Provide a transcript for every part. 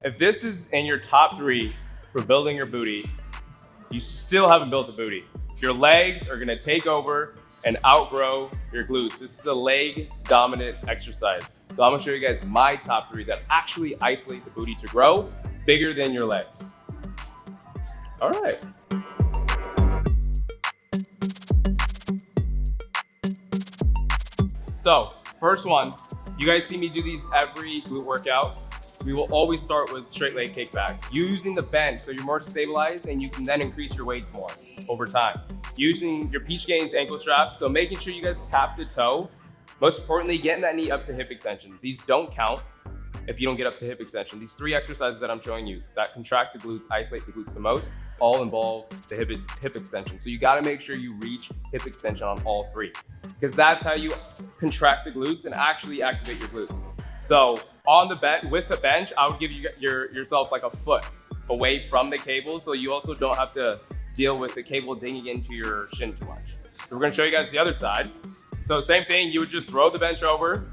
If this is in your top 3 for building your booty, you still haven't built the booty. Your legs are gonna take over and outgrow your glutes. This is a leg dominant exercise. So I'm gonna show you guys my top 3 that actually isolate the booty to grow bigger than your legs. All right. So first ones, you guys see me do these every glute workout. We will always start with straight leg kickbacks. Using the bench so you're more stabilized and you can then increase your weights more over time. Using your Peach Gains ankle straps, so making sure you guys tap the toe. Most importantly, getting that knee up to hip extension. These don't count if you don't get up to hip extension. These 3 exercises that I'm showing you that contract the glutes, isolate the glutes the most, all involve the hip extension. So you gotta make sure you reach hip extension on all 3, because that's how you contract the glutes and actually activate your glutes. So on the bench, with the bench, I would give you yourself like a foot away from the cable, so you also don't have to deal with the cable dinging into your shin too much. So we're gonna show you guys the other side. So same thing, you would just throw the bench over.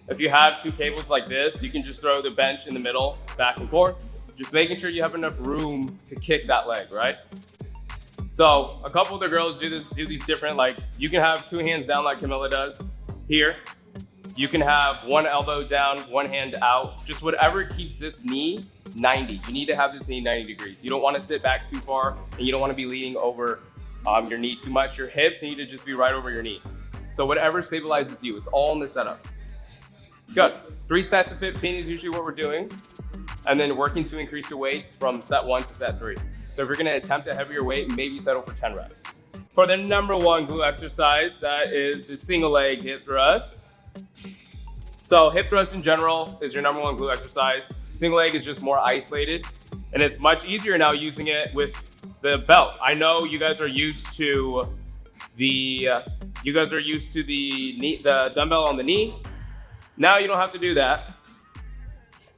If you have 2 cables like this, you can just throw the bench in the middle, back and forth, just making sure you have enough room to kick that leg, right? So a couple of the girls do these different, like you can have 2 hands down like Camilla does here. You can have 1 elbow down, 1 hand out, just whatever keeps this knee 90. You need to have this knee 90 degrees. You don't want to sit back too far and you don't want to be leaning over your knee too much. Your hips need to just be right over your knee. So whatever stabilizes you, it's all in the setup. Good. 3 sets of 15 is usually what we're doing. And then working to increase your weights from set 1 to set 3. So if you're gonna attempt a heavier weight, maybe settle for 10 reps. For the number 1 glute exercise, that is the single leg hip thrust. So hip thrust in general is your number 1 glute exercise. Single leg is just more isolated. And it's much easier now using it with the belt. I know you guys are used to the dumbbell on the knee. Now you don't have to do that.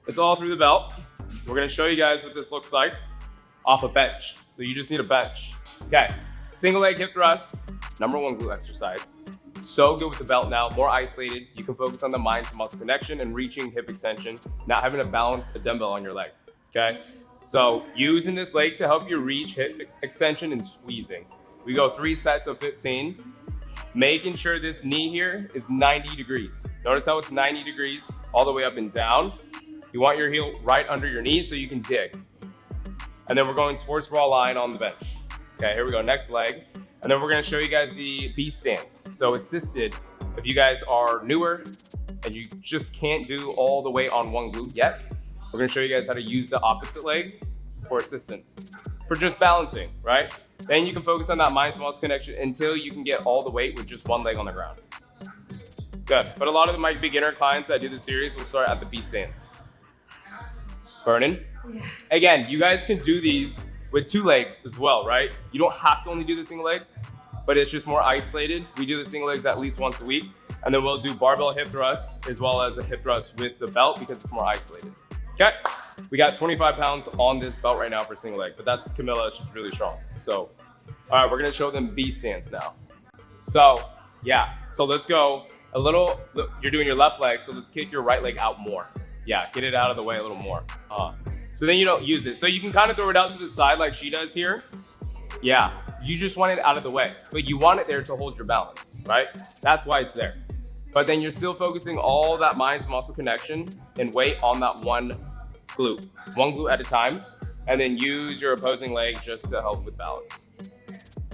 It's all through the belt. We're gonna show you guys what this looks like off a bench. So you just need a bench. Okay, single leg hip thrust, number 1 glute exercise. So good with the belt now, more isolated. You can focus on the mind to muscle connection and reaching hip extension, not having to balance a dumbbell on your leg, okay? So using this leg to help you reach hip extension and squeezing. We go 3 sets of 15. Making sure this knee here is 90 degrees. Notice how it's 90 degrees all the way up and down. You want your heel right under your knee so you can dig. And then we're going sports bra line on the bench. Okay, here we go, next leg. And then we're gonna show you guys the B stance. So assisted, if you guys are newer and you just can't do all the way on 1 glute yet, we're gonna show you guys how to use the opposite leg for assistance, for just balancing, right? Then you can focus on that mind to muscle connection until you can get all the weight with just 1 leg on the ground. Good, but a lot of my beginner clients that do the series will start at the B stance. Burning. Yeah. Again, you guys can do these with 2 legs as well, right? You don't have to only do the single leg, but it's just more isolated. We do the single legs at least once a week, and then we'll do barbell hip thrust as well as a hip thrust with the belt because it's more isolated. Okay, we got 25 pounds on this belt right now for single leg, but that's Camilla, she's really strong. So, all right, we're gonna show them B stance now. So, yeah, so let's go a little, you're doing your left leg, so let's kick your right leg out more. Yeah, get it out of the way a little more. So then you don't use it. So you can kind of throw it out to the side like she does here. Yeah, you just want it out of the way, but you want it there to hold your balance, right? That's why it's there. But then you're still focusing all that mind to muscle connection and weight on that 1 glute. 1 glute at a time, and then use your opposing leg just to help with balance.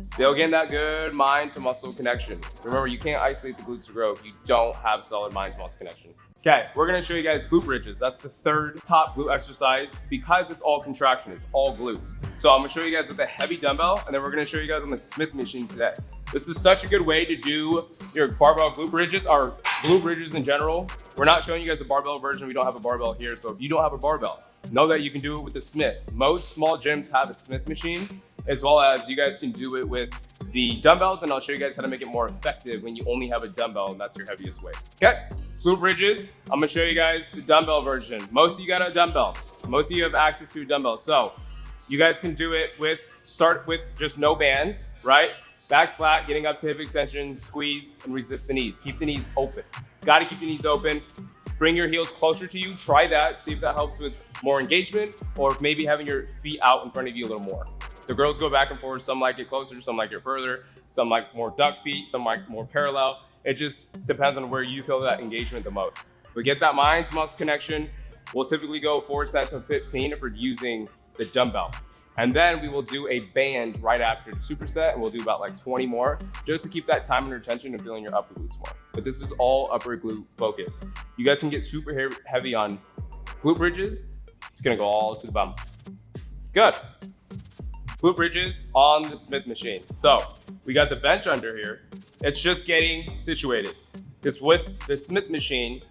Still getting that good mind to muscle connection. Remember, you can't isolate the glutes to grow if you don't have solid mind to muscle connection. Okay, we're gonna show you guys glute bridges. That's the 3rd top glute exercise because it's all contraction, it's all glutes. So I'm gonna show you guys with a heavy dumbbell, and then we're gonna show you guys on the Smith machine today. This is such a good way to do your barbell glute bridges, or glute bridges in general. We're not showing you guys a barbell version. We don't have a barbell here. So if you don't have a barbell, know that you can do it with the Smith. Most small gyms have a Smith machine, as well as you guys can do it with the dumbbells, and I'll show you guys how to make it more effective when you only have a dumbbell and that's your heaviest weight. Okay, glute bridges. I'm gonna show you guys the dumbbell version. Most of you got a dumbbell. Most of you have access to a dumbbell. So you guys can do it start with just no band, right? Back flat, getting up to hip extension, squeeze, and resist the knees. Keep the knees open. Gotta keep the knees open. bring your heels closer to you. Try that, see if that helps with more engagement, or maybe having your feet out in front of you a little more. The girls go back and forth. Some like it closer, some like it further, some like more duck feet, some like more parallel. It just depends on where you feel that engagement the most. But get that mind to muscle connection. We'll typically go 4 sets of 15 if we're using the dumbbell. And then we will do a band right after the superset, and we'll do about like 20 more just to keep that time under tension and feeling your upper glutes more. But this is all upper glute focus. You guys can get super heavy on glute bridges. It's gonna go all to the bum. Good. Glute bridges on the Smith machine. So we got the bench under here. It's just getting situated. Because with the Smith machine,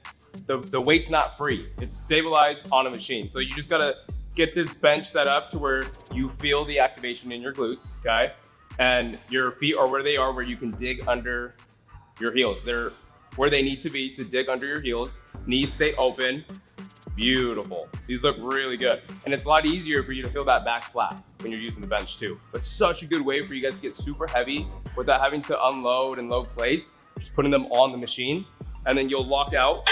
the weight's not free. It's stabilized on a machine. So you just gotta get this bench set up to where you feel the activation in your glutes, okay? And your feet are where they are, where you can dig under your heels. They're where they need to be to dig under your heels. Knees stay open. Beautiful. These look really good. And it's a lot easier for you to feel that back flat when you're using the bench too. But such a good way for you guys to get super heavy without having to unload and load plates. Just putting them on the machine, and then you'll lock out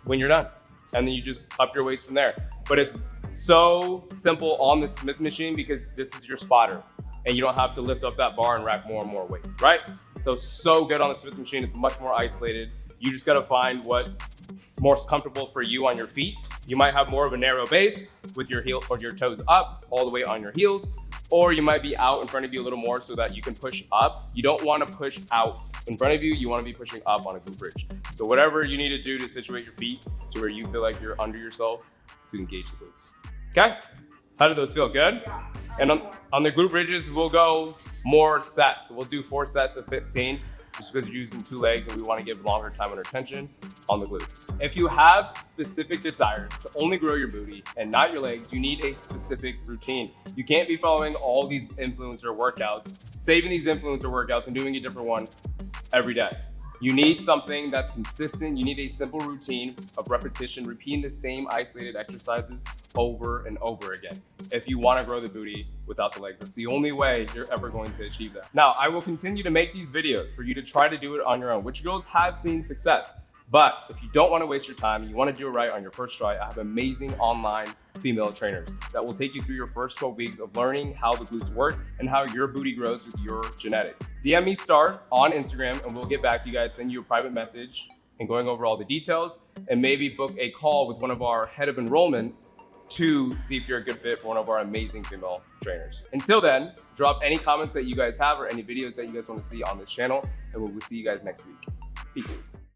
when you're done. And then you just up your weights from there. But it's so simple on the Smith machine because this is your spotter and you don't have to lift up that bar and rack more and more weights, right? So good on the Smith machine. It's much more isolated. You just gotta find what's most comfortable for you on your feet. You might have more of a narrow base with your heel or your toes up all the way on your heels, or you might be out in front of you a little more so that you can push up. You don't wanna push out in front of you. You wanna be pushing up on a glute bridge. So whatever you need to do to situate your feet to where you feel like you're under yourself to engage the glutes. Okay? How do those feel? Good? And on the glute bridges, we'll go more sets. We'll do 4 sets of 15 just because you're using 2 legs and we want to give longer time under tension on the glutes. If you have specific desires to only grow your booty and not your legs, you need a specific routine. You can't be following all these influencer workouts, saving these influencer workouts and doing a different one every day. You need something that's consistent. You need a simple routine of repetition, repeating the same isolated exercises over and over again. If you want to grow the booty without the legs, that's the only way you're ever going to achieve that. Now, I will continue to make these videos for you to try to do it on your own, which girls have seen success. But if you don't want to waste your time and you want to do it right on your first try, I have amazing online female trainers that will take you through your first 12 weeks of learning how the glutes work and how your booty grows with your genetics. DM me Star on Instagram and we'll get back to you guys, send you a private message and going over all the details and maybe book a call with one of our head of enrollment to see if you're a good fit for one of our amazing female trainers. Until then, drop any comments that you guys have or any videos that you guys want to see on this channel and we will see you guys next week. Peace.